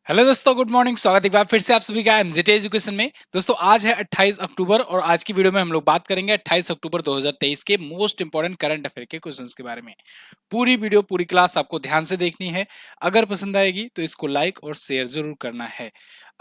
Hello दोस्तों, good morning. स्वागत है एक बार फिर से आप सभी का एमजेटी एजुकेशन में। दोस्तों आज है 28 अक्टूबर और आज की वीडियो में हम लोग बात करेंगे 28 अक्टूबर 2023 के मोस्ट इंपोर्टेंट करंट अफेयर के क्वेश्चंस के बारे में। पूरी वीडियो पूरी क्लास आपको ध्यान से देखनी है। अगर पसंद आएगी तो इसको लाइक और शेयर जरूर करना है।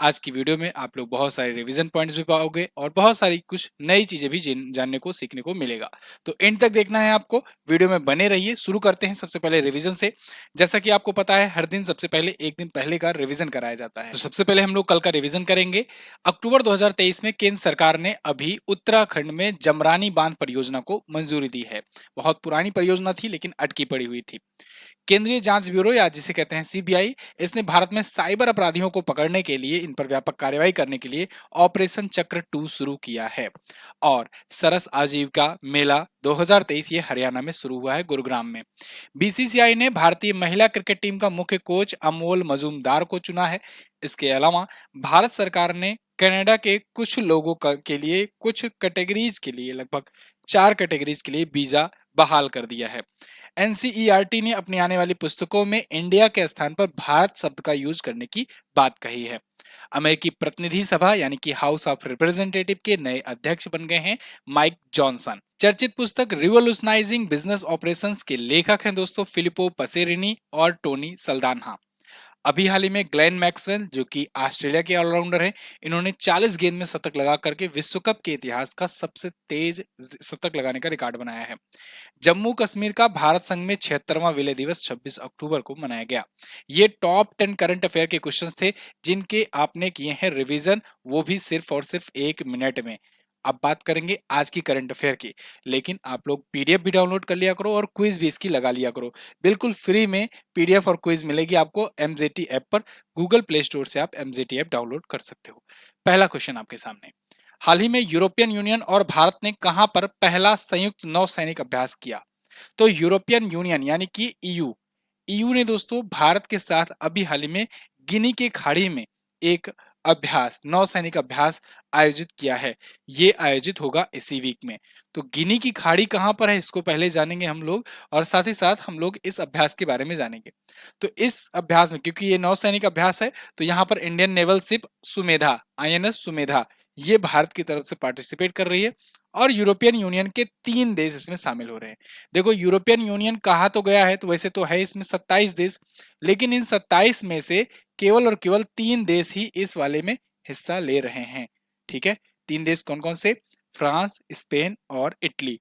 आज की वीडियो में आप लोग बहुत सारे रिवीजन पॉइंट्स भी पाओगे और बहुत सारी कुछ नई चीजें भी जानने को सीखने को मिलेगा। तो एंड तक देखना है आपको, वीडियो में बने रहिए। शुरू करते हैं सबसे पहले रिवीजन से। जैसा कि आपको पता है हर दिन सबसे पहले एक दिन पहले का रिवीजन कराया जाता है। तो सबसे पहले हम लोग कल का रिवीजन करेंगे। अक्टूबर 2023 में केंद्र सरकार ने अभी उत्तराखंड में जमरानी बांध परियोजना को मंजूरी दी है। बहुत पुरानी परियोजना थी लेकिन अटकी पड़ी हुई थी। केंद्रीय जांच ब्यूरो या जिसे कहते हैं सीबीआई, इसने भारत में साइबर अपराधियों को पकड़ने के लिए, इन पर व्यापक कार्रवाई करने के लिए ऑपरेशन चक्र 2 शुरू किया है। और सरस आजीविका मेला 2023 ये हरियाणा में शुरू हुआ है, गुरुग्राम में। बीसीसीआई ने भारतीय महिला क्रिकेट टीम का मुख्य कोच अमोल मजूमदार को चुना है। इसके अलावा भारत सरकार ने कनाडा के कुछ लोगों के लिए, कुछ कैटेगरीज के लिए, लगभग 4 कैटेगरीज के लिए वीजा बहाल कर दिया है। एनसीईआरटी ने अपनी आने वाली पुस्तकों में इंडिया के स्थान पर भारत शब्द का यूज करने की बात कही है। अमेरिकी प्रतिनिधि सभा यानी कि हाउस ऑफ रिप्रेजेंटेटिव के नए अध्यक्ष बन गए हैं माइक जॉनसन। चर्चित पुस्तक रिवोल्यूशनाइजिंग बिजनेस ऑपरेशंस के लेखक हैं दोस्तों फिलिपो पसेरिनी और टोनी सल्दानहा। अभी हाल ही में ग्लेन मैक्सवेल, जो कि ऑस्ट्रेलिया के ऑलराउंडर हैं, इन्होंने 40 गेंद में शतक लगा करके विश्व कप के इतिहास का सबसे तेज शतक लगाने का रिकॉर्ड बनाया है। जम्मू कश्मीर का भारत संघ में 76वां विलय दिवस 26 अक्टूबर को मनाया गया। ये टॉप 10 करंट अफेयर के क्वेश्चंस थे जिनके आपने किए हैं रिवीजन, वो भी सिर्फ और सिर्फ 1 मिनट में। अब बात करेंगे आज की करंट अफेयर की, लेकिन आप लोग पीडीएफ भी डाउनलोड कर लिया करो और क्विज भी इसकी लगा लिया करो। बिल्कुल फ्री में पीडीएफ और क्विज मिलेगी आपको एमजेटी ऐप पर। गूगल प्ले स्टोर से आप एमजेटी ऐप डाउनलोड कर सकते हो। पहला क्वेश्चन आपके सामने, हाल ही में यूरोपियन यूनियन और भारत ने कहां पर पहला संयुक्त नौसैनिक अभ्यास किया? तो यूरोपियन यूनियन यानी कि ईयू, ईयू ने दोस्तों भारत के साथ अभी हाल ही में गिनी के खाड़ी में एक अभ्यास, नौसैनिक अभ्यास आयोजित किया है। ये आयोजित होगा इसी वीक में। तो गिनी की खाड़ी कहां पर है इसको पहले जानेंगे हम लोग, और साथ ही साथ हम लोग इस अभ्यास के बारे में जानेंगे। तो इस अभ्यास में, क्योंकि ये नौसैनिक अभ्यास है, तो यहाँ पर Indian naval ship Sumedha, INS Sumedha, ये भारत की तरफ से पार्टिसिपेट कर रही है। और यूरोपियन यूनियन के 3 देश इसमें शामिल हो रहे हैं। देखो यूरोपियन यूनियन कहा तो गया है, तो वैसे तो है इसमें 27 देश, लेकिन इन 27 में से केवल और केवल 3 देश ही इस वाले में हिस्सा ले रहे हैं। ठीक है, 3 देश कौन कौन से? फ्रांस, स्पेन और इटली।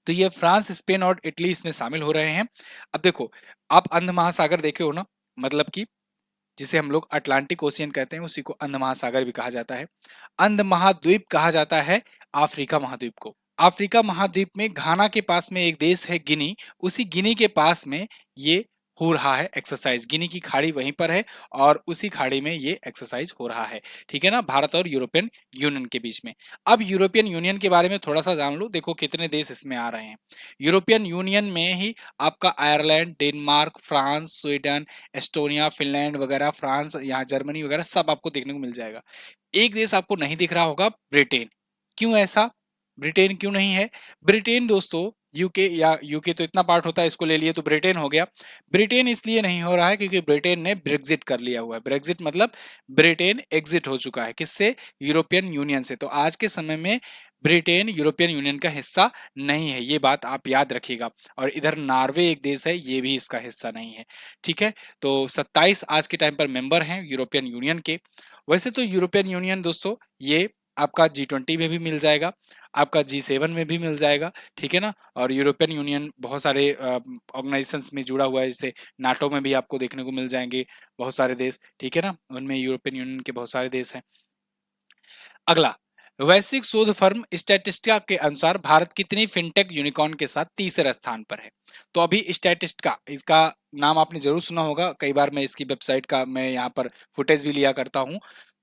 तो ये फ्रांस, स्पेन और इटली इसमें शामिल हो रहे हैं। अब देखो, आप अंध महासागर देखे हो ना, मतलब कि जिसे हम लोग अटलांटिक ओशियन कहते हैं, उसी को अंध महासागर भी कहा जाता है। अंध महाद्वीप कहा जाता है अफ्रीका महाद्वीप को। अफ्रीका महाद्वीप में घाना के पास में एक देश है गिनी, उसी गिनी के पास में ये हो रहा है एक्सरसाइज। गिनी की खाड़ी वहीं पर है और उसी खाड़ी में ये एक्सरसाइज हो रहा है। ठीक है ना, भारत और यूरोपियन यूनियन के बीच में। अब यूरोपियन यूनियन के बारे में थोड़ा सा जान लो। देखो कितने देश इसमें आ रहे हैं। यूरोपियन यूनियन में ही आपका Ireland, Denmark, France, Sweden, Estonia, Finland वगैरह, फ्रांस, यहाँ जर्मनी वगैरह सब आपको देखने को मिल जाएगा। एक देश आपको नहीं दिख रहा होगा, ब्रिटेन। क्यों ऐसा? ब्रिटेन क्यों नहीं है? ब्रिटेन दोस्तों, यूके, या यूके तो इतना पार्ट होता है, इसको ले लिए तो ब्रिटेन हो गया। ब्रिटेन इसलिए नहीं हो रहा है क्योंकि ब्रिटेन ने ब्रेग्जिट कर लिया हुआ है। ब्रेग्जिट मतलब ब्रिटेन एग्जिट हो चुका है। किससे? यूरोपियन यूनियन से। तो आज के समय में ब्रिटेन यूरोपियन यूनियन का हिस्सा नहीं है, ये बात आप याद रखिएगा। और इधर नॉर्वे एक देश है, ये भी इसका हिस्सा नहीं है। ठीक है, तो 27 आज के टाइम पर मेंबर हैं यूरोपियन यूनियन के। वैसे तो यूरोपियन यूनियन दोस्तों ये आपका G20 में भी मिल जाएगा, आपका G7 में भी मिल जाएगा। ठीक है ना, और यूरोपियन यूनियन बहुत सारे ऑर्गेनाइजेशंस में जुड़ा हुआ है, जैसे नाटो में भी आपको देखने को मिल जाएंगे बहुत सारे देश। ठीक है ना, उनमें यूरोपियन यूनियन के बहुत सारे देश हैं। अगला, वैश्विक शोध फर्म स्टैटिस्टिका के अनुसार भारत कितनी फिनटेक यूनिकॉर्न के साथ तीसरे स्थान पर है? तो अभी स्टैटिस्टिका, इसका नाम आपने जरूर सुना होगा, कई बार मैं इसकी वेबसाइट का मैं यहाँ पर फुटेज भी लिया करता हूँ।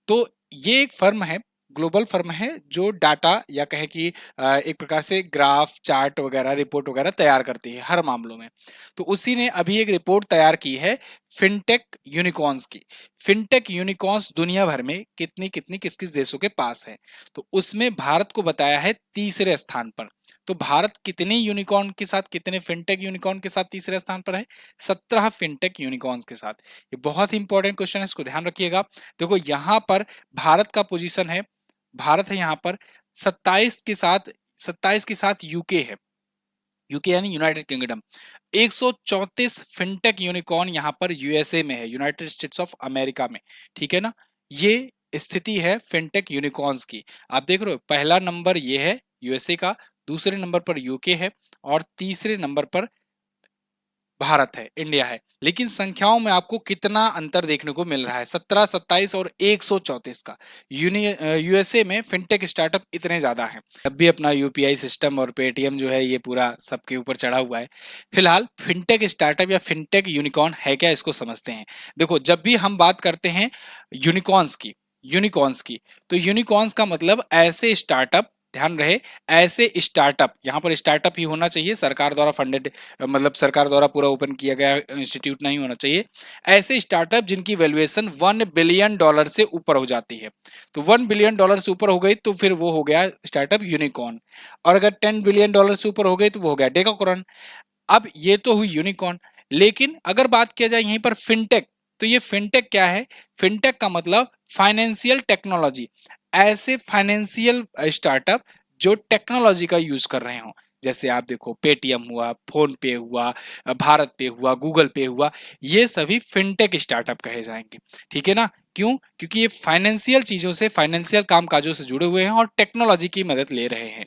तो ये एक फर्म है, ग्लोबल फर्म है, जो डाटा या कहे कि एक प्रकार से ग्राफ, चार्ट वगैरह, रिपोर्ट वगैरह तैयार करती है हर मामलों में। तो उसी ने अभी एक रिपोर्ट तैयार की है फिनटेक यूनिकॉर्न्स की। फिनटेक यूनिकॉर्न्स दुनिया भर में कितनी कितनी किस किस देशों के पास है, तो उसमें भारत को बताया है तीसरे स्थान पर। तो भारत कितने यूनिकॉर्न के साथ, कितने फिनटेक यूनिकॉर्न के साथ तीसरे स्थान पर है? 17 फिनटेक यूनिकॉर्न्स के साथ। ये बहुत ही इंपॉर्टेंट क्वेश्चन है, इसको ध्यान रखिएगा। देखो यहाँ पर भारत का पोजीशन है, भारत है यहाँ पर 27 के साथ, 27 के साथ यूके है, यूके यानी यूनाइटेड किंगडम। 134 फिनटेक यूनिकॉर्न यहाँ पर यूएसए में है, यूनाइटेड स्टेट्स ऑफ अमेरिका में, ठीक है ना। ये स्थिति है फिनटेक यूनिकॉर्न्स की। आप देख रहे हो पहला नंबर ये है यूएसए का, दूसरे नंबर पर यूके है और तीसरे नंबर पर भारत है, इंडिया है। लेकिन संख्याओं में आपको कितना अंतर देखने को मिल रहा है, 17, 27 और 134 का। यूएसए में फिनटेक स्टार्टअप इतने ज्यादा हैं। अब भी अपना यूपीआई सिस्टम और पेटीएम जो है ये पूरा सबके ऊपर चढ़ा हुआ है। फिलहाल फिनटेक स्टार्टअप या फिनटेक यूनिकॉर्न है क्या, इसको समझते हैं। देखो जब भी हम बात करते हैं यूनिकॉर्न्स की, तो यूनिकॉर्न्स का मतलब ऐसे स्टार्टअप, ध्यान रहे, ऐसे स्टार्टअप, यहाँ पर स्टार्टअप ही होना चाहिए, सरकार द्वारा फंडेड, मतलब सरकार द्वारा पूरा ओपन किया गया इंस्टीट्यूट नहीं होना चाहिए। ऐसे स्टार्टअप जिनकी वैल्यूएशन $1 बिलियन से ऊपर हो जाती है, तो $1 बिलियन से ऊपर हो गई तो फिर वो हो गया स्टार्टअप यूनिकॉर्न, और अगर $10 बिलियन से ऊपर हो गई तो वो हो गया डेकाकॉर्न। अब ये तो हुई यूनिकॉर्न, लेकिन अगर बात किया जाए यहीं पर फिनटेक, तो ये फिनटेक क्या है? फिनटेक का मतलब फाइनेंशियल टेक्नोलॉजी, ऐसे फाइनेंशियल स्टार्टअप जो टेक्नोलॉजी का यूज कर रहे हो। जैसे आप देखो पेटीएम हुआ, फोन पे हुआ, भारत पे हुआ, गूगल पे हुआ, ये सभी फिनटेक स्टार्टअप कहे जाएंगे, ठीक है ना। क्यों? क्योंकि ये फाइनेंशियल चीजों से, फाइनेंशियल कामकाजों से जुड़े हुए हैं और टेक्नोलॉजी की मदद ले रहे हैं।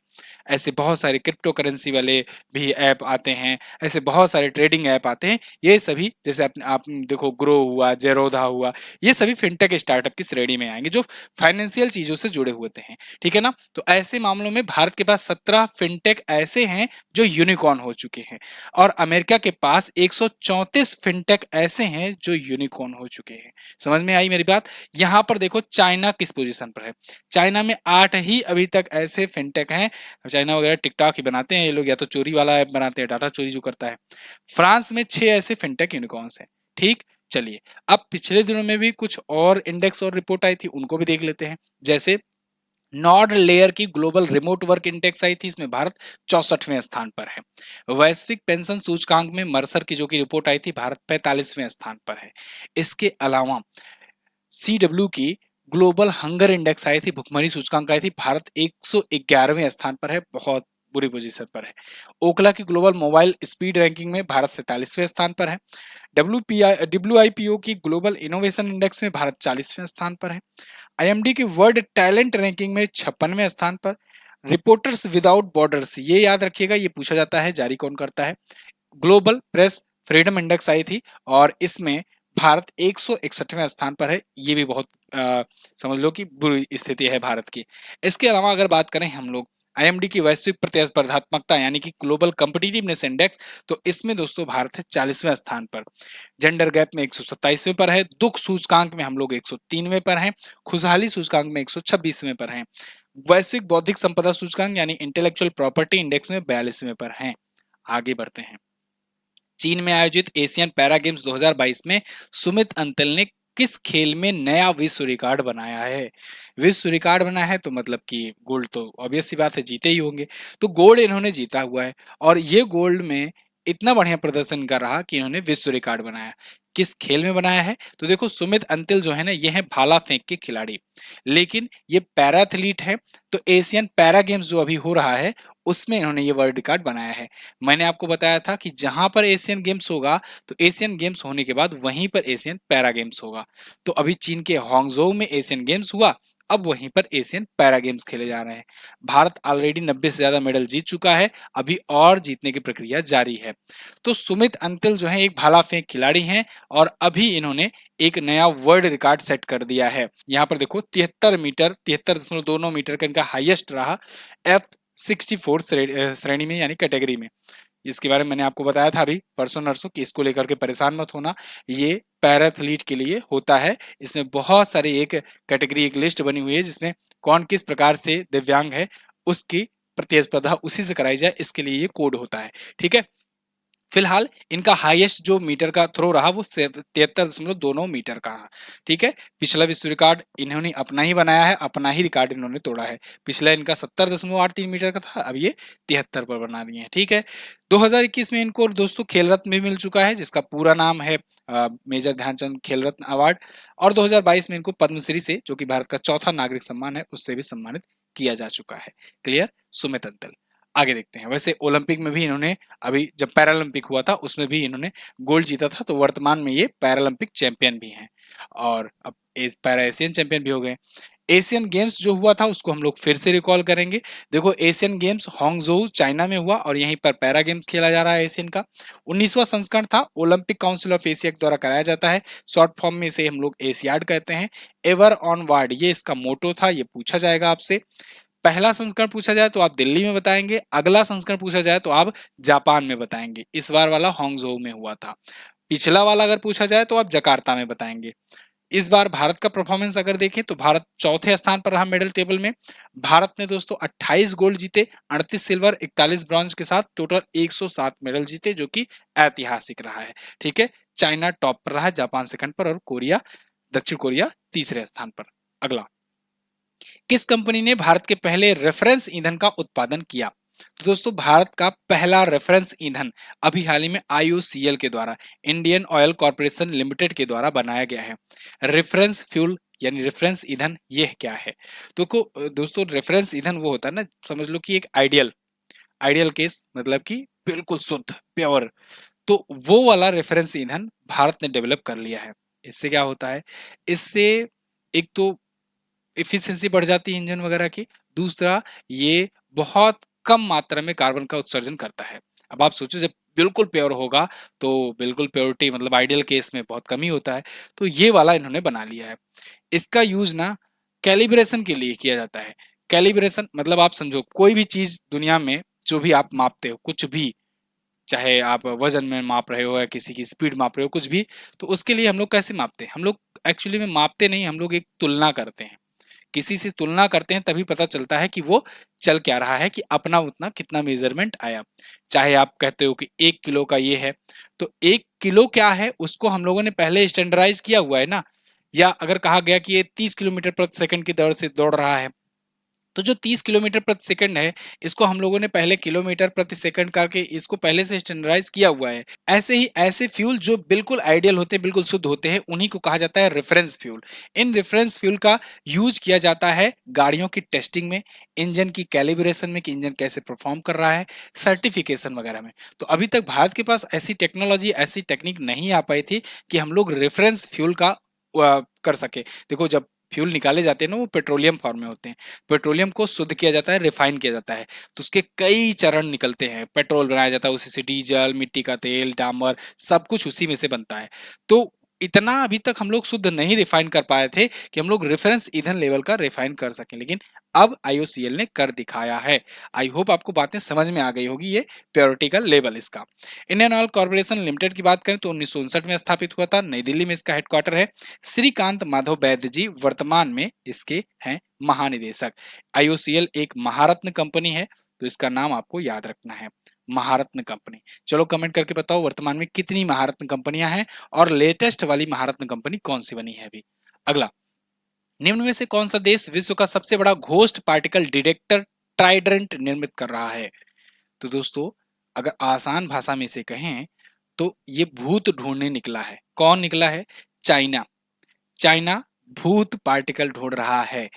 ऐसे बहुत सारे क्रिप्टो करेंसी वाले भी ऐप आते हैं, ऐसे बहुत सारे ट्रेडिंग ऐप आते हैं, ये सभी जैसे आप देखो ग्रो हुआ, जेरोधा हुआ, ये सभी फिनटेक स्टार्टअप की श्रेणी में आएंगे जो फाइनेंशियल चीजों से जुड़े होते हैं, ठीक है ना। तो ऐसे मामलों में भारत के पास 17 फिनटेक ऐसे हैं जो यूनिकॉर्न हो चुके हैं, और अमेरिका के पास 134 फिनटेक ऐसे हैं जो यूनिकॉर्न हो चुके हैं। समझ में आई मेरी बात? यहां पर देखो चाइना किस पोजीशन पर है। चाइना में 8 ही अभी तक ऐसे फिनटेक हैं। चाइना वगैरह टिकटॉक ही बनाते हैं ये लोग, या तो चोरी वाला ऐप बनाते हैं, डाटा चोरी जो करता है। फ्रांस में 6 ऐसे फिनटेक यूनिकॉर्न्स हैं, ठीक। चलिए अब पिछले दिनों में भी कुछ और इंडेक्स और रिपोर्ट आई थी, उनको भी देख लेते हैं। जैसे नॉर्ड लेयर की ग्लोबल रिमोट वर्क इंडेक्स आई थी, इसमें भारत 64वें स्थान पर है। वैश्विक पेंशन सूचकांक में मर्सर की जो की रिपोर्ट आई थी, भारत 45वें स्थान पर है। इसके अलावा CW की ग्लोबल हंगर इंडेक्स आई थी, भुखमरी सूचकांक आई थी, भारत 111वें स्थान पर है, बहुत बुरी पोजीशन पर है। ओकला की ग्लोबल मोबाइल स्पीड रैंकिंग में भारत 47वें स्थान पर है। WIPO की ग्लोबल इनोवेशन इंडेक्स में भारत 40वें स्थान पर है। IMD की वर्ल्ड टैलेंट रैंकिंग में 56वें स्थान पर। रिपोर्टर्स विदाउट बॉर्डर्स, ये याद रखिएगा, ये पूछा जाता है जारी कौन करता है। ग्लोबल प्रेस फ्रीडम इंडेक्स आई थी और इसमें भारत 161वें स्थान पर है, ये भी बहुत समझ लो कि बुरी स्थिति है भारत की। इसके अलावा अगर बात करें हम लोग IMD की वैश्विक प्रतिस्पर्धात्मकता यानी कि ग्लोबल कॉम्पिटिटिवनेस इंडेक्स, तो इसमें दोस्तों भारत है 40वें स्थान पर। जेंडर गैप में 127वें पर है। दुख सूचकांक में हम लोग 103वें पर हैं। खुशहाली सूचकांक में 126वें पर हैं। वैश्विक बौद्धिक संपदा सूचकांक यानी इंटेलेक्चुअल प्रॉपर्टी इंडेक्स में 42वें पर हैं। आगे बढ़ते हैं। चीन में आयोजित एशियन पैरा गेम्स 2022 में सुमित अंतिल ने किस खेल में नया विश्व रिकॉर्ड बनाया है? विश्व रिकॉर्ड बनाया है तो मतलब कि गोल्ड तो ऑब्वियस सी बात है, जीते ही होंगे। तो गोल्ड इन्होंने जीता हुआ है और ये गोल्ड में इतना बढ़िया प्रदर्शन कर रहा कि इन्होंने विश्व रिकॉर्ड बनाया। किस खेल में बनाया है? तो देखो सुमित अंतिल जो है ना, ये है भाला फेंक के खिलाड़ी, लेकिन ये पैराथलीट है। तो एशियन पैरा गेम्स जो अभी हो रहा है उसमें इन्होंने ये वर्ल्ड रिकॉर्ड बनाया है। मैंने आपको बताया था कि जहां पर एशियन गेम्स होगा तो एशियन गेम्स होने के बाद वहीं पर एशियन पैरा गेम्स होगा। तो अभी चीन के हांगझोउ में एशियन गेम्स हुआ, अब वहीं पर एशियन पैरा गेम्स खेले जा रहे हैं। भारत ऑलरेडी 90 से ज्यादा मेडल जीत चुका है, अभी और जीतने की प्रक्रिया जारी है। तो सुमित अंतिल जो है एक भाला फेंक खिलाड़ी हैं और अभी इन्होंने एक नया वर्ल्ड रिकॉर्ड सेट कर दिया है। यहाँ पर देखो 73 मीटर, 73.29 मीटर का इनका हाईएस्ट रहा F64 श्रेणी में यानी कैटेगरी में। इसके बारे में मैंने आपको बताया था अभी परसों नरसों कि इसको लेकर के परेशान मत होना, ये पैराथलीट के लिए होता है। इसमें बहुत सारी एक कैटेगरी, एक लिस्ट बनी हुई है जिसमें कौन किस प्रकार से दिव्यांग है उसकी प्रतिस्पर्धा उसी से कराई जाए, इसके लिए ये कोड होता है, ठीक है। फिलहाल इनका हाईएस्ट जो मीटर का थ्रो रहा वो 73.29 मीटर का है। ठीक है, पिछला विश्व रिकॉर्ड इन्होंने अपना ही बनाया है, अपना ही रिकॉर्ड इन्होंने तोड़ा है। पिछला इनका 70.83 मीटर का था, अब ये 73 पर बना दिए हैं। ठीक है, 2021 में इनको दोस्तों खेल रत्न भी मिल चुका है, जिसका पूरा नाम है मेजर ध्यानचंद खेल रत्न अवार्ड। और 2022 में इनको पद्मश्री से, जो कि भारत का चौथा नागरिक सम्मान है, उससे भी सम्मानित किया जा चुका है। क्लियर, सुमित अंतल। आगे देखते हैं। वैसे ओलंपिक में भी इन्होंने, अभी जब पैरालंपिक हुआ था उसमें भी इन्होंने गोल्ड जीता था, तो वर्तमान में ये पैरालंपिक चैंपियन भी हैं और अब इस पैरा एशियन चैंपियन भी हो गए। एशियन गेम्स जो हुआ था उसको हम लोग फिर से रिकॉल करेंगे। देखो, एशियन गेम्स हांगझोउ चाइना में हुआ और यहीं पर पैरा गेम्स खेला जा रहा है एशियन का। 19वां संस्करण था, ओलंपिक काउंसिल ऑफ एशिया के द्वारा कराया जाता है। शॉर्ट फॉर्म में इसे हम लोग एशियाड कहते हैं। एवर ऑनवार्ड ये इसका मोटो था, ये पूछा जाएगा आपसे। पहला संस्करण पूछा जाए तो आप दिल्ली में बताएंगे, अगला संस्करण पूछा जाए तो आप जापान में बताएंगे। इस बार वाला हांगझोउ में हुआ था। पिछला वाला अगर पूछा जाए तो आप जकार्ता में बताएंगे। इस बार भारत का परफॉर्मेंस अगर देखें तो भारत चौथे स्थान पर रहा मेडल टेबल में। भारत ने दोस्तों 28 गोल्ड जीते, 38 सिल्वर, 41 ब्रॉन्ज के साथ टोटल 107 मेडल जीते, जो कि ऐतिहासिक रहा है। ठीक है, चाइना टॉप पर रहा, जापान सेकंड पर और कोरिया, दक्षिण कोरिया तीसरे स्थान पर। अगला, किस कंपनी ने भारत के पहले रेफरेंस ईंधन का उत्पादन किया? तो दोस्तों, भारत का पहला रेफरेंस ईंधन अभी हाल ही में IOCL के द्वारा, इंडियन ऑयल कॉर्पोरेशन लिमिटेड के द्वारा बनाया गया है। रेफरेंस फ्यूल यानी रेफरेंस ईंधन ये क्या है? तो दोस्तों, रेफरेंस ईंधन वो होता है ना, समझ लो कि एक आइडियल आइडियल केस, मतलब कि बिल्कुल शुद्ध प्योर, तो वो वाला रेफरेंस ईंधन भारत ने डेवलप कर लिया है। इससे क्या होता है? इससे एक तो एफिशिएंसी बढ़ जाती है इंजन वगैरह की, दूसरा ये बहुत कम मात्रा में कार्बन का उत्सर्जन करता है। अब आप सोचो, जब बिल्कुल प्योर होगा तो बिल्कुल प्योरिटी मतलब आइडियल केस में बहुत कम ही होता है, तो ये वाला इन्होंने बना लिया है। इसका यूज ना कैलिब्रेशन के लिए किया जाता है। कैलिब्रेशन मतलब आप समझो, कोई भी चीज दुनिया में जो भी आप मापते हो, कुछ भी, चाहे आप वजन में माप रहे हो या किसी की स्पीड माप रहे हो, कुछ भी, तो उसके लिए हम लोग कैसे मापते हैं? हम लोग एक्चुअली में मापते नहीं, हम लोग एक तुलना करते हैं, किसी से तुलना करते हैं, तभी पता चलता है कि वो चल क्या रहा है, कि अपना उतना कितना मेजरमेंट आया। चाहे आप कहते हो कि 1 किलो का ये है, तो 1 किलो क्या है उसको हम लोगों ने पहले स्टैंडर्डाइज किया हुआ है ना। या अगर कहा गया कि ये 30 किलोमीटर प्रति सेकंड की दर से दौड़ रहा है, तो जो 30 किलोमीटर प्रति सेकंड है, इसको हम लोगों ने पहले किलोमीटर प्रति सेकंड करके इसको पहले से स्टैंडर्डाइज किया हुआ है। ऐसे ही ऐसे फ्यूल जो बिल्कुल आइडियल होते हैं, बिल्कुल शुद्ध होते हैं, उन्हीं को कहा जाता है reference fuel. In reference fuel का यूज किया जाता है गाड़ियों की टेस्टिंग में, इंजन की कैलिब्रेशन में कि इंजन कैसे परफॉर्म कर रहा है, सर्टिफिकेशन वगैरह में। तो अभी तक भारत के पास ऐसी टेक्नोलॉजी, ऐसी टेक्निक नहीं आ पाई थी कि हम लोग रेफरेंस फ्यूल का कर सके। देखो, जब फ्यूल निकाले जाते हैं ना, वो पेट्रोलियम फॉर्म में होते हैं। पेट्रोलियम को शुद्ध किया जाता है, रिफाइन किया जाता है, तो उसके कई चरण निकलते हैं। पेट्रोल बनाया जाता है उसी से, डीजल, मिट्टी का तेल, डामर, सब कुछ उसी में से बनता है। तो इतना अभी तक हम लोग शुद्ध नहीं रिफाइन कर पाए थे कि हम लोग रेफरेंस ईंधन लेवल का रिफाइन कर सकें, लेकिन अब IOCL ने कर दिखाया है। आई होप आपको बातें समझ में आ गई होगी, ये प्योरिटी का लेवल इसका। इंडियन ऑयल कॉर्पोरेशन लिमिटेड की बात करें तो 1959 में स्थापित हुआ था, नई दिल्ली में इसका हेडक्वार्टर है। श्रीकांत माधव वैद्य जी वर्तमान में इसके हैं महानिदेशक। IOCL एक महारत्न कंपनी है, तो इसका नाम आपको याद रखना है, महारत्न कंपनी। चलो कमेंट करके बताओ वर्तमान में कितनी महारत्न कंपनियां हैं और लेटेस्ट वाली महारत्न कंपनी कौन सी बनी है अभी। अगला, निम्न में से कौन सा देश विश्व का सबसे बड़ा घोस्ट पार्टिकल डिटेक्टर ट्राइडेंट निर्मित कर रहा है? तो दोस्तों, अगर आसान भाषा में से कहें तो ये भूत ढूंढने निकला है। कौन निकला है? चाइना। चाइना भूत पार्टिकल ढूंढ रहा है।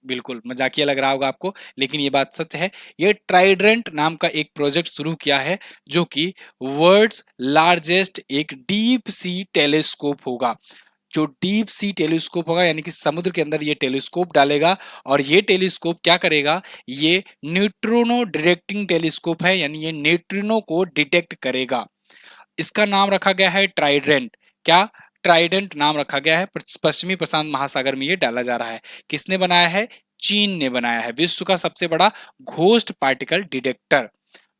बिल्कुल मजाकिया लग रहा होगा आपको, लेकिन ये बात सच है। ये ट्राइडेंट नाम का एक प्रोजेक्ट शुरू किया है, जो कि वर्ल्ड्स लार्जेस्ट एक डीप सी टेलीस्कोप होगा। जो डीप सी टेलीस्कोप होगा, यानी कि समुद्र के अंदर ये टेलीस्कोप डालेगा, और ये टेलीस्कोप क्या करेगा? ये न्यूट्रिनो डिटेक्टिंग टेलीस्कोप है, यानी ये न्यूट्रिनो को डिटेक्ट करेगा। इसका नाम रखा गया है ट्राइडेंट। क्या? ट्राइडेंट नाम रखा गया है। पश्चिमी प्रशांत महासागर में ये डाला जा रहा है। किसने बनाया है? चीन ने बनाया है, विश्व का सबसे बड़ा ghost particle detector.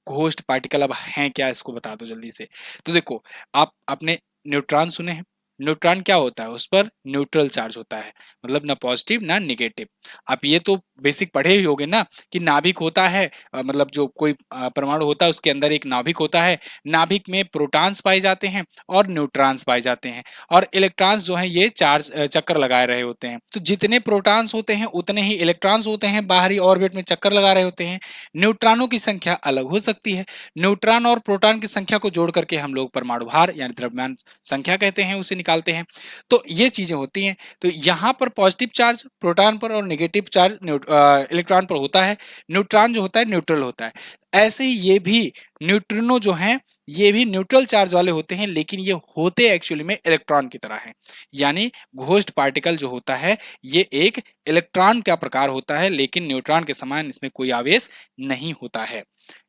Ghost particle अब हैं क्या, इसको बता दो जल्दी से। तो देखो, आपने न्यूट्रॉन सुने हैं, न्यूट्रॉन क्या होता है, उस पर न्यूट्रल चार्ज होता है, मतलब ना पॉजिटिव ना निगेटिव। आप ये तो बेसिक पढ़े ही होगे ना कि नाभिक होता है, मतलब जो कोई परमाणु होता है उसके अंदर एक नाभिक होता है, नाभिक में प्रोटॉन्स पाए जाते हैं और न्यूट्रॉन्स पाए जाते हैं, और इलेक्ट्रॉन्स जो हैं ये चार्ज चक्कर लगा रहे होते हैं। तो जितने प्रोटॉन्स होते हैं उतने ही इलेक्ट्रॉन्स होते हैं, बाहरी ऑर्बिट में चक्कर लगा रहे होते हैं। न्यूट्रॉनों की संख्या अलग हो सकती है। न्यूट्रॉन और प्रोटॉन की संख्या को जोड़ करके हम लोग परमाणु भार यानी द्रव्यमान संख्या कहते हैं, उसे निकालते हैं। तो ये चीजें होती हैं। तो यहाँ पर पॉजिटिव चार्ज प्रोटॉन पर और नेगेटिव चार्ज इलेक्ट्रॉन पर होता है। न्यूट्रॉन जो होता है न्यूट्रल होता है। ऐसे ही ये भी न्यूट्रिनो जो हैं ये भी न्यूट्रल चार्ज वाले होते हैं, लेकिन ये होते एक्चुअली में इलेक्ट्रॉन की तरह हैं। यानी घोस्ट पार्टिकल जो होता है ये एक इलेक्ट्रॉन का प्रकार होता है, लेकिन न्यूट्रॉन के समान इसमें कोई आवेश नहीं होता है।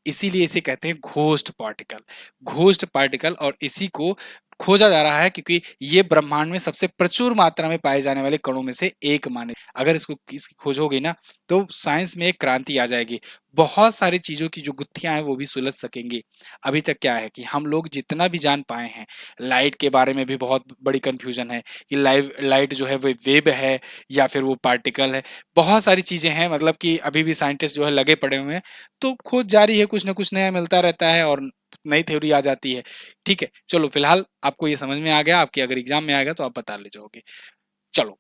इसीलिए इसे कहते हैं घोस्ट पार्टिकल। घोस्ट पार्टिकल, और इसी को खोजा जा रहा है क्योंकि ये ब्रह्मांड में सबसे प्रचुर मात्रा में पाए जाने वाले कणों में से एक माने। अगर इसकी खोज होगी ना तो साइंस में एक क्रांति आ जाएगी। बहुत सारी चीजों की जो गुत्थियां हैं वो भी सुलझ सकेंगी। अभी तक क्या है कि हम लोग जितना भी जान पाए हैं, लाइट के बारे में भी बहुत बड़ी कंफ्यूजन है कि लाइट जो है वो वेव है या फिर वो पार्टिकल है। बहुत सारी चीजें हैं, मतलब कि अभी भी साइंटिस्ट जो है लगे पड़े हुए हैं। तो खोज जारी है, कुछ ना कुछ नया मिलता रहता है और नई थ्योरी आ जाती है। ठीक है, चलो फिलहाल आपको ये समझ में आ गया, आपके अगर एग्जाम में आएगा तो आप बता ले जाओगे। चलो,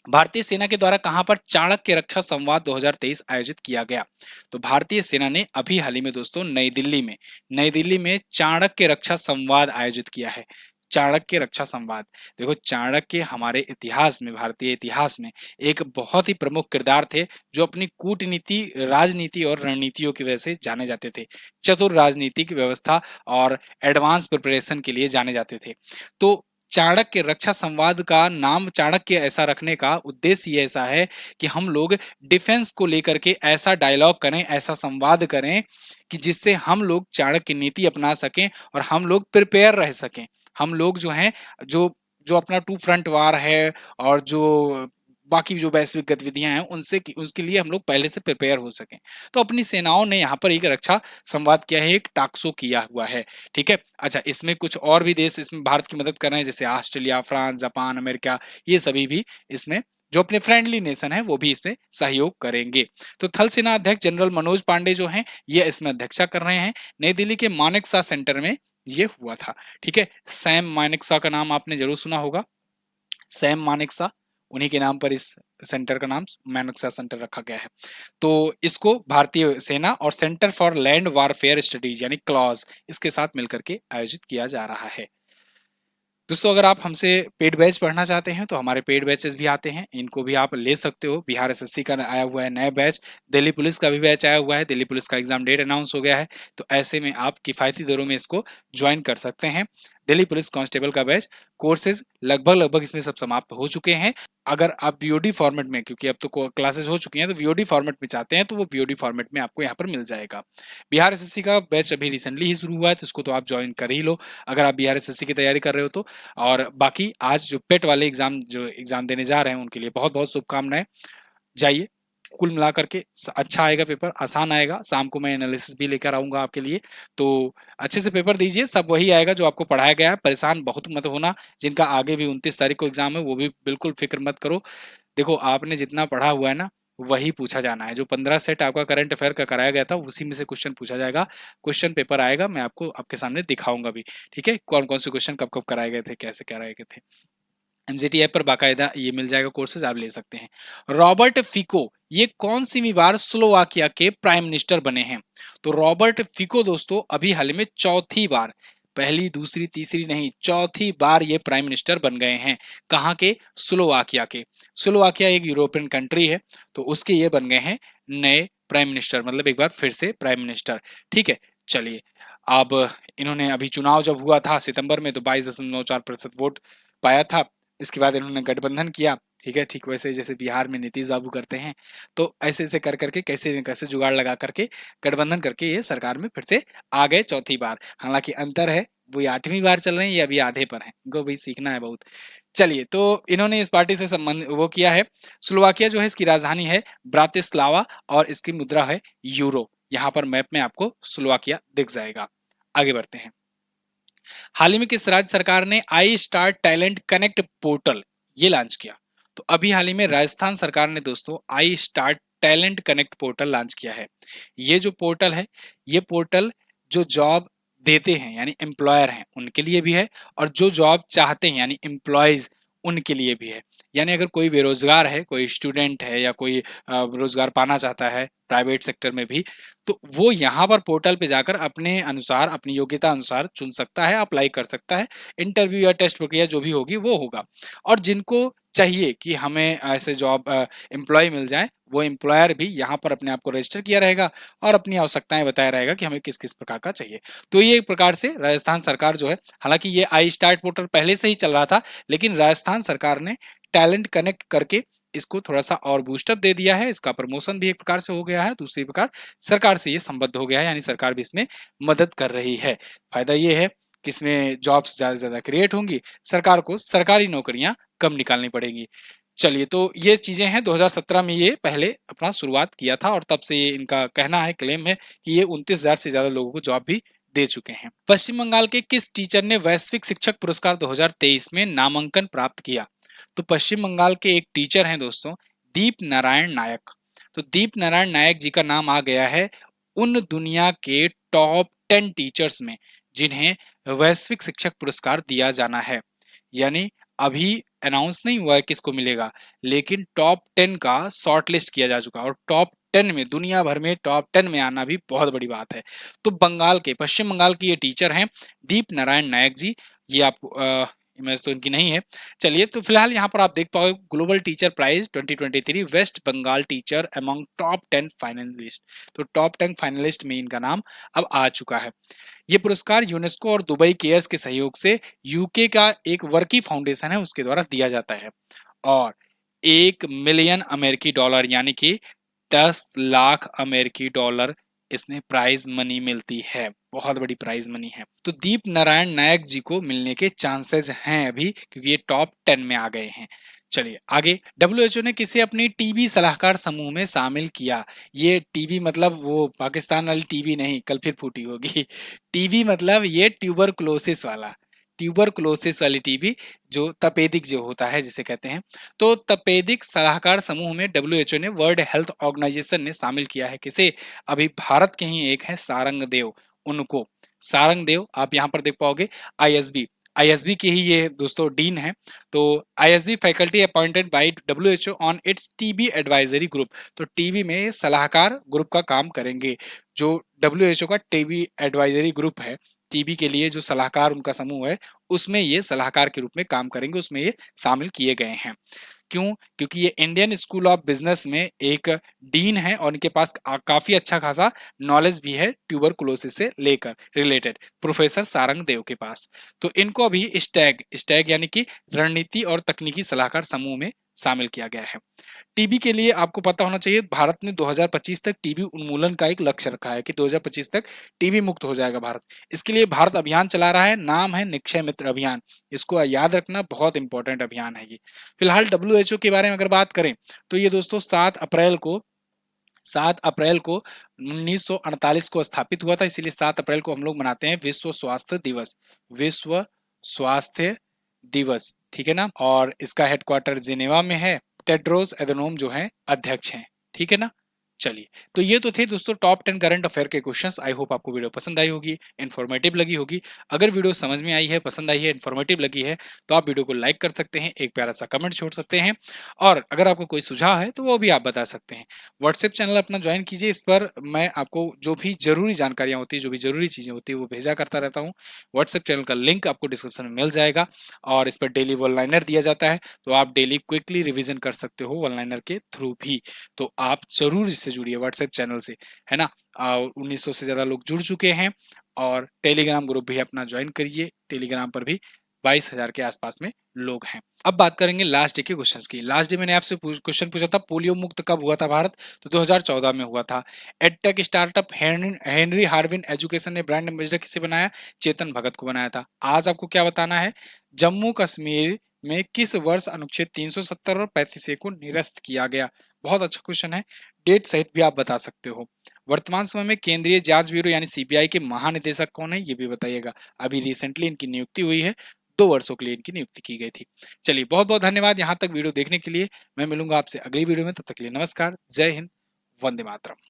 भारतीय सेना के द्वारा कहां पर चाणक्य रक्षा संवाद 2023 आयोजित किया गया? तो भारतीय सेना ने अभी हाल ही में दोस्तों नई दिल्ली में चाणक्य रक्षा संवाद आयोजित किया है। चाणक्य रक्षा संवाद, देखो चाणक्य हमारे इतिहास में, भारतीय इतिहास में एक बहुत ही प्रमुख किरदार थे, जो अपनी कूटनीति, राजनीति और रणनीतियों की वजह से जाने जाते थे। चतुर राजनीतिक व्यवस्था और एडवांस प्रिपरेशन के लिए जाने जाते थे। तो चाणक्य रक्षा संवाद का नाम चाणक्य ऐसा रखने का उद्देश्य ये ऐसा है कि हम लोग डिफेंस को लेकर के ऐसा डायलॉग करें, ऐसा संवाद करें कि जिससे हम लोग चाणक्य नीति अपना सकें और हम लोग प्रिपेयर रह सकें। हम लोग जो हैं, जो जो अपना टू फ्रंट वार है और जो बाकी जो वैश्विक गतिविधियां हैं उनसे उसके लिए हम लोग पहले से प्रिपेयर हो सकें। तो अपनी सेनाओं ने यहाँ पर एक रक्षा संवाद किया है, एक टाक्सो किया हुआ है। ठीक है, अच्छा, इसमें कुछ और भी देश इसमें भारत की मदद कर रहे हैं, जैसे ऑस्ट्रेलिया, फ्रांस, जापान, अमेरिका, ये सभी भी इसमें जो अपने फ्रेंडली नेशन है वो भी इसमें सहयोग करेंगे। तो थल सेना अध्यक्ष जनरल मनोज पांडे जो हैं ये इसमें अध्यक्षता कर रहे हैं। नई दिल्ली के मानेकशॉ सेंटर में ये हुआ था। ठीक है, सैम मानेकशॉ का नाम आपने जरूर सुना होगा। सैम मानेकशॉ, उन्हीं के नाम पर इस सेंटर का नाम मानेकशॉ सेंटर रखा गया है। तो इसको भारतीय सेना और centre for land warfare studies यानी क्लॉज इसके साथ मिलकर के आयोजित किया जा रहा है। दोस्तों, अगर आप हमसे पेड बैच पढ़ना चाहते हैं तो हमारे पेड बैचेस भी आते हैं, इनको भी आप ले सकते हो। बिहार एसएससी का आया हुआ है नया बैच, दिल्ली पुलिस का भी बैच आया हुआ है, दिल्ली पुलिस का एग्जाम डेट अनाउंस हो गया है, तो ऐसे में आप किफ़ायती दरों में इसको ज्वाइन कर सकते हैं। दिल्ली पुलिस कांस्टेबल का बैच कोर्सेज लगभग इसमें सब समाप्त हो चुके हैं। अगर आप वीओडी फॉर्मेट में, क्योंकि अब तो क्लासेस हो चुकी हैं, तो वीओडी फॉर्मेट में चाहते हैं तो वो वीओडी फॉर्मेट में आपको यहाँ पर मिल जाएगा। बिहार एसएससी का बैच अभी रिसेंटली ही शुरू हुआ है, तो इसको तो आप ज्वाइन कर ही लो अगर आप बिहार एसएससी की तैयारी कर रहे हो तो। और बाकी आज जो पेट वाले एग्जाम जो एग्जाम देने जा रहे हैं उनके लिए बहुत बहुत शुभकामनाएं। जाइए, कुल मिला करके अच्छा आएगा पेपर, आसान आएगा। शाम को मैं एनालिसिस भी लेकर आऊंगा आपके लिए, तो अच्छे से पेपर दीजिए, सब वही आएगा जो आपको पढ़ाया गया है। परेशान बहुत मत होना, जिनका आगे भी 29 तारीख को एग्जाम है वो भी बिल्कुल फिक्र मत करो। देखो, आपने जितना पढ़ा हुआ है ना वही पूछा जाना है। जो 15 सेट आपका करंट अफेयर का कराया गया था उसी में से क्वेश्चन पूछा जाएगा। क्वेश्चन पेपर आएगा, मैं आपको आपके सामने दिखाऊंगा भी। ठीक है, कौन कौन से क्वेश्चन कब कब कराए गए थे, कैसे कराए गए थे। एमजीटी ऐप पर बाकायदा ये मिल जाएगा, कोर्सेज आप ले सकते हैं। रॉबर्ट फिको ये कौन सी बार स्लोवाकिया के प्राइम मिनिस्टर बने हैं? तो रॉबर्ट फिको दोस्तों अभी हाल में चौथी बार, पहली दूसरी तीसरी नहीं, चौथी बार ये प्राइम मिनिस्टर बन गए हैं। कहाँ के? स्लोवाकिया के। स्लोवाकिया एक यूरोपियन कंट्री है, तो उसके ये बन गए हैं नए प्राइम मिनिस्टर, मतलब एक बार फिर से प्राइम मिनिस्टर। ठीक है, चलिए, अब इन्होंने अभी चुनाव जब हुआ था सितंबर में तो 22.94% वोट पाया था। इसके बाद इन्होंने गठबंधन किया। ठीक है, ठीक वैसे जैसे बिहार में नीतीश बाबू करते हैं, तो ऐसे ऐसे कर करके कैसे न कैसे जुगाड़ लगा करके गठबंधन करके ये सरकार में फिर से आ गए चौथी बार। हालांकि अंतर है, वो 8वीं बार चल रहे हैं, ये अभी आधे पर हैं, इनको भी सीखना है बहुत। चलिए, तो इन्होंने इस पार्टी से संबंध वो किया है। स्लोवाकिया जो है इसकी राजधानी है ब्रातिस्लावा और इसकी मुद्रा है यूरो। यहाँ पर मैप में आपको स्लोवाकिया दिख जाएगा। आगे बढ़ते हैं। हाल ही में किस राज्य सरकार ने आई स्टार टैलेंट कनेक्ट पोर्टल ये लॉन्च किया? तो अभी हाल ही में राजस्थान सरकार ने दोस्तों I star talent connect portal launch किया है। ये जो पोर्टल है, ये पोर्टल जो जॉब देते हैं यानी एम्प्लॉयर हैं उनके लिए भी है, और जो जॉब चाहते हैं यानी एम्प्लॉयज उनके लिए भी है। यानी अगर कोई बेरोजगार है, कोई स्टूडेंट है या कोई रोजगार पाना चाहता है प्राइवेट सेक्टर में भी, तो वो यहाँ पर पोर्टल पे जाकर अपने अनुसार, अपनी योग्यता अनुसार चुन सकता है, अप्लाई कर सकता है। इंटरव्यू या टेस्ट प्रक्रिया जो भी होगी वो होगा। और जिनको चाहिए कि हमें ऐसे जॉब एम्प्लॉय मिल जाए, वो एम्प्लॉयर भी यहाँ पर अपने आप को रजिस्टर किया रहेगा और अपनी आवश्यकताएं बताया रहेगा कि हमें किस किस प्रकार का चाहिए। तो ये एक प्रकार से राजस्थान सरकार जो है, हालांकि ये आई स्टार्ट पोर्टल पहले से ही चल रहा था, लेकिन राजस्थान सरकार ने टैलेंट कनेक्ट करके इसको थोड़ा सा और बूस्टअप दे दिया है। इसका प्रमोशन भी एक प्रकार से हो गया है, दूसरी प्रकार सरकार से ये संबद्ध हो गया है, यानी सरकार भी इसमें मदद कर रही है। फायदा ये है कि इसमें जॉब्स ज्यादा से ज्यादा क्रिएट होंगी, सरकार को सरकारी नौकरियां कम निकालनी पड़ेंगी। चलिए, तो ये चीजें हैं। 2017 में ये पहले अपना शुरुआत किया था और तब से ये इनका कहना है, क्लेम है कि ये 29,000 से ज्यादा लोगों को जॉब भी दे चुके हैं। पश्चिम बंगाल के किस टीचर ने वैश्विक शिक्षक पुरस्कार 2023 में नामांकन प्राप्त किया? तो पश्चिम बंगाल के एक टीचर हैं दोस्तों, दीप नारायण नायक। तो दीप नारायण नायक जी का नाम आ गया है उन दुनिया के टॉप 10 टीचर्स में जिन्हें वैश्विक शिक्षक पुरस्कार दिया जाना है। यानी अभी अनाउंस नहीं हुआ है किसको मिलेगा, लेकिन टॉप 10 का शॉर्ट लिस्ट किया जा चुका है, और टॉप 10 में, दुनिया भर में टॉप 10 में आना भी बहुत बड़ी बात है। तो बंगाल के, पश्चिम बंगाल की ये टीचर हैं दीप नारायण नायक जी। ये आप इमेज तो इनकी नहीं है। चलिए, तो फिलहाल यहाँ पर आप देख पाओगे global teacher prize 2023 west Bengal teacher among top 10 finalist. तो टॉप 10 फाइनलिस्ट में इनका नाम अब आ चुका है। ये पुरस्कार यूनेस्को और दुबई केयर्स के सहयोग से यूके का एक वर्की फाउंडेशन है उसके द्वारा दिया जाता है, और 1 मिलियन अमेरिकी डॉलर यानी कि 10 लाख अमेरिकी डॉलर इसमें प्राइज मनी मिलती है। बहुत बड़ी प्राइज मनी है। तो दीप नारायण नायक जी को मिलने के चांसेस हैं अभी, क्योंकि ये टॉप 10 में आ गए हैं। चलिए आगे, डब्ल्यूएचओ ने किसे अपनी टीबी सलाहकार समूह में शामिल किया? ये टीबी मतलब वो पाकिस्तान वाली टीबी नहीं, कल फिर फूटी होगी। टीबी मतलब ये ट्यूबरकुलोसिस वाला, ट्यूबरकुलोसिस वाली टीबी, जो तपेदिक जो होता है जिसे कहते हैं। तो तपेदिक सलाहकार समूह में डब्ल्यूएचओ ने, वर्ल्ड हेल्थ ऑर्गेनाइजेशन ने शामिल किया है किसे? अभी भारत के ही एक है सारंग देव, उनको। सारंग देव आप यहाँ पर देख पाओगे। आईएसबी, आईएसबी के ही ये दोस्तों डीन है। तो ISB faculty appointed by WHO on it's TB advisory group. तो टीबी में सलाहकार ग्रुप का काम करेंगे। जो डब्ल्यूएचओ का टीबी एडवाइजरी ग्रुप है, टीबी के लिए जो सलाहकार उनका समूह है, उसमें ये सलाहकार के रूप में काम करेंगे, उसमें ये शामिल किए गए हैं। क्यों? क्योंकि ये इंडियन स्कूल ऑफ बिजनेस में एक डीन है और इनके पास काफी अच्छा खासा नॉलेज भी है ट्यूबरकुलोसिस से लेकर रिलेटेड, प्रोफेसर सारंग देव के पास। तो इनको अभी स्टैग, स्टैग यानी कि रणनीति और तकनीकी सलाहकार समूह में शामिल किया गया है। टीबी के लिए आपको पता होना चाहिए, भारत ने 2025 तक टीबी उन्मूलन का एक लक्ष्य रखा है कि 2025 तक टीबी मुक्त हो जाएगा भारत। इसके लिए भारत अभियान चला रहा है, नाम है निक्षय मित्र अभियान। इसको याद रखना, बहुत इंपॉर्टेंट अभियान है ये। फिलहाल डब्ल्यूएचओ के बारे में अगर बात करें तो ये दोस्तों 7 अप्रैल को 1948 को स्थापित हुआ था, इसीलिए 7 अप्रैल को हम लोग मनाते हैं विश्व स्वास्थ्य दिवस। विश्व स्वास्थ्य दिवस, ठीक है ना। और इसका हेडक्वार्टर जिनेवा में है। टेड्रोस एधनोम जो है अध्यक्ष हैं, ठीक है ना। चलिए, तो ये तो थे दोस्तों टॉप 10 करंट अफेयर के क्वेश्चंस। आई होप आपको वीडियो पसंद आई होगी, इन्फॉर्मेटिव लगी होगी। अगर वीडियो समझ में आई है, पसंद आई है, इन्फॉर्मेटिव लगी है, तो आप वीडियो को लाइक कर सकते हैं, एक प्यारा सा कमेंट छोड़ सकते हैं, और अगर आपको कोई सुझाव है तो वो भी आप बता सकते हैं। व्हाट्सएप चैनल अपना ज्वाइन कीजिए, इस पर मैं आपको जो भी जरूरी जानकारियां होती है, जो भी जरूरी चीजें होती है, वो भेजा करता रहता हूँ। व्हाट्सएप चैनल का लिंक आपको डिस्क्रिप्शन में मिल जाएगा, और इस पर डेली वन लाइनर दिया जाता है, तो आप डेली क्विकली रिविजन कर सकते हो वन लाइनर के थ्रू भी। तो आप जरूर इससे जुड़िए व्हाट्सएप चैनल से, है ना। 1900 से ज्यादा लोग जुड़ चुके हैं, और टेलीग्राम ग्रुप भी अपना ज्वाइन करिए, टेलीग्राम पर भी 22,000 के आसपास में लोग हैं। अब बात करेंगे लास्ट डे के क्वेश्चंस की। लास्ट डे मैंने आपसे क्वेश्चन पूछा था, पोलियो मुक्त कब हुआ था भारत? तो 2014 में हुआ था। Edtech startup Henry Harvin education ने ब्रांड एम्बेसडर किसे बनाया? चेतन भगत को बनाया था। आज आपको क्या बताना है, जम्मू कश्मीर में किस वर्ष अनुच्छेद 370 और 35A को निरस्त किया गया? बहुत अच्छा क्वेश्चन है, डेट सहित भी आप बता सकते हो। वर्तमान समय में केंद्रीय जांच ब्यूरो यानी सीबीआई के महानिदेशक कौन है, ये भी बताइएगा। अभी रिसेंटली इनकी नियुक्ति हुई है, 2 वर्षों के लिए इनकी नियुक्ति की गई थी। चलिए बहुत बहुत धन्यवाद यहाँ तक वीडियो देखने के लिए। मैं मिलूंगा आपसे अगली वीडियो में, तब तक के लिए नमस्कार, जय हिंद, वंदे मातरम।